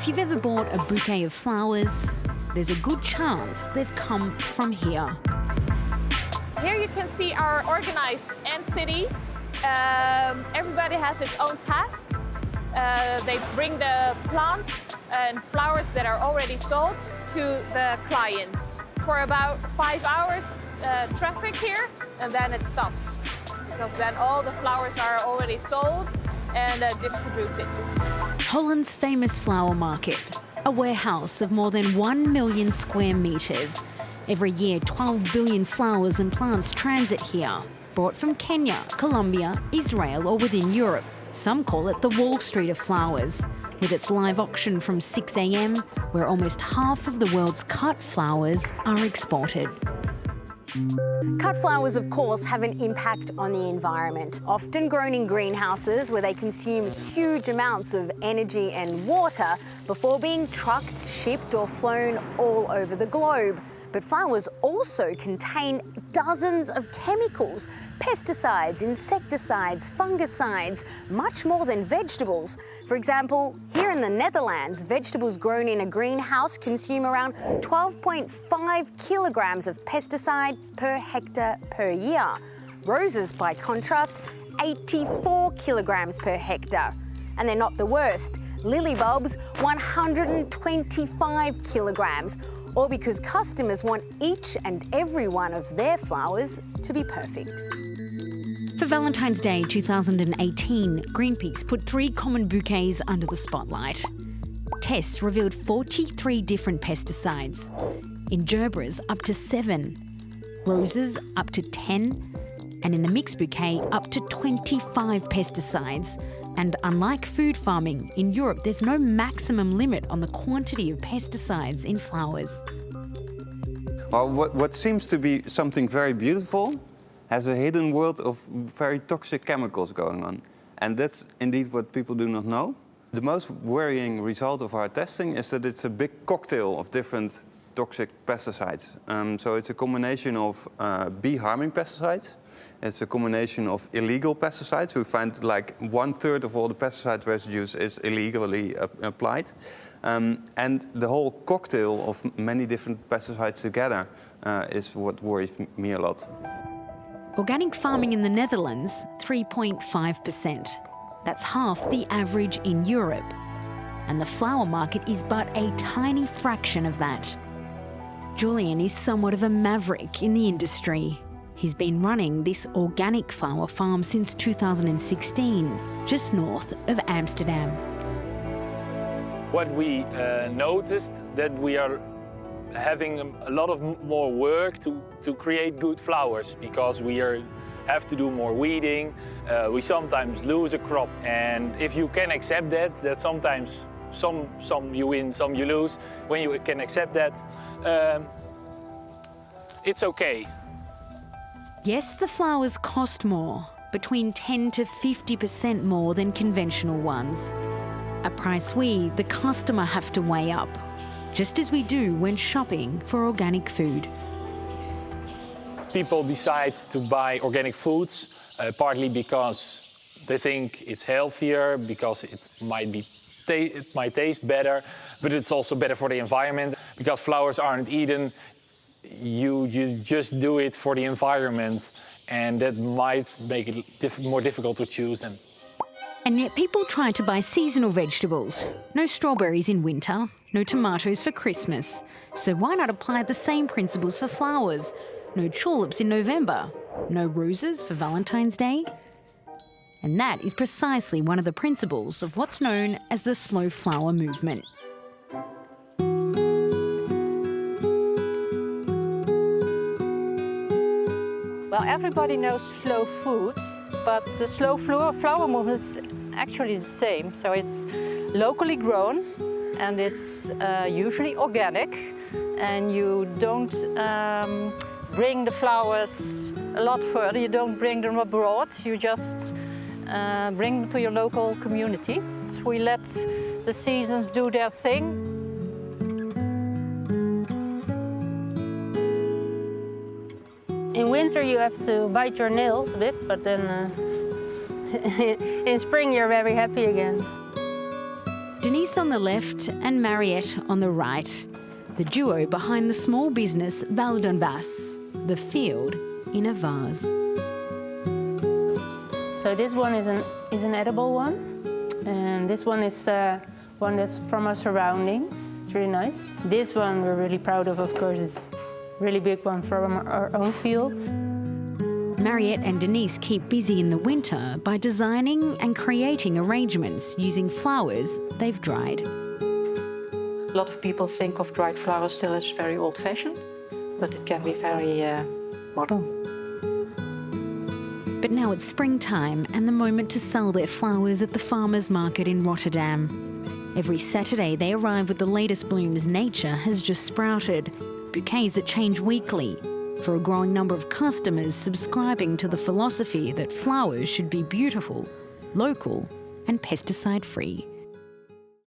If you've ever bought a bouquet of flowers, there's a good chance they've come from here. Here you can see our organized ant city. Everybody has its own task. They bring the plants and flowers that are already sold to the clients. For about 5 hours traffic here, and then it stops. Because then all the flowers are already sold and distributed. Holland's famous flower market, a warehouse of more than 1 million square metres. Every year, 12 billion flowers and plants transit here, brought from Kenya, Colombia, Israel or within Europe. Some call it the Wall Street of flowers, with its live auction from 6 a.m, where almost half of the world's cut flowers are exported. Cut flowers, of course, have an impact on the environment. Often grown in greenhouses where they consume huge amounts of energy and water before being trucked, shipped or flown all over the globe. But flowers also contain dozens of chemicals, pesticides, insecticides, fungicides, much more than vegetables. For example, here in the Netherlands, vegetables grown in a greenhouse consume around 12.5 kilograms of pesticides per hectare per year. Roses, by contrast, 84 kilograms per hectare. And they're not the worst. Lily bulbs, 125 kilograms. All because customers want each and every one of their flowers to be perfect. For Valentine's Day 2018, Greenpeace put 3 common bouquets under the spotlight. Tests revealed 43 different pesticides. In gerberas, up to 7. Roses, up to 10. And in the mixed bouquet, up to 25 pesticides. And unlike food farming, in Europe there's no maximum limit on the quantity of pesticides in flowers. Well, what seems to be something very beautiful has a hidden world of very toxic chemicals going on. And that's indeed what people do not know. The most worrying result of our testing is that it's a big cocktail of different toxic pesticides. So it's a combination of bee-harming pesticides. It's a combination of illegal pesticides. We find like 1/3 of all the pesticide residues is illegally applied. And the whole cocktail of many different pesticides together is what worries me a lot. Organic farming in the Netherlands, 3.5%. That's half the average in Europe. And the flower market is but a tiny fraction of that. Julian is somewhat of a maverick in the industry. He's been running this organic flower farm since 2016, just north of Amsterdam. What we noticed that we are having a lot of more work to create good flowers because we have to do more weeding. We sometimes lose a crop, and if you can accept that sometimes some you win, some you lose. When you can accept that, it's okay. Yes, the flowers cost more, between 10 to 50% more than conventional ones. A price we, the customer, have to weigh up, just as we do when shopping for organic food. People decide to buy organic foods, partly because they think it's healthier, because it might taste better, but it's also better for the environment. Because flowers aren't eaten, you just do it for the environment, and that might make it more difficult to choose them. And yet people try to buy seasonal vegetables. No strawberries in winter, no tomatoes for Christmas. So why not apply the same principles for flowers? No tulips in November, no roses for Valentine's Day. And that is precisely one of the principles of what's known as the slow flower movement. Well, everybody knows slow food, but the slow flower movement is actually the same. So it's locally grown and it's usually organic, and you don't bring the flowers a lot further. You don't bring them abroad, you just bring them to your local community. So we let the seasons do their thing. In winter you have to bite your nails a bit, but then in spring you're very happy again. Denise on the left and Mariette on the right. The duo behind the small business Val d'en Vas, the field in a vase. So this one is an edible one, and this one is one that's from our surroundings. It's really nice. This one we're really proud of course. It's a really big one from our own field. Mariette and Denise keep busy in the winter by designing and creating arrangements using flowers they've dried. A lot of people think of dried flowers still as very old-fashioned, but it can be very modern. But now it's springtime and the moment to sell their flowers at the farmers' market in Rotterdam. Every Saturday they arrive with the latest blooms nature has just sprouted, bouquets that change weekly, for a growing number of customers subscribing to the philosophy that flowers should be beautiful, local and pesticide-free.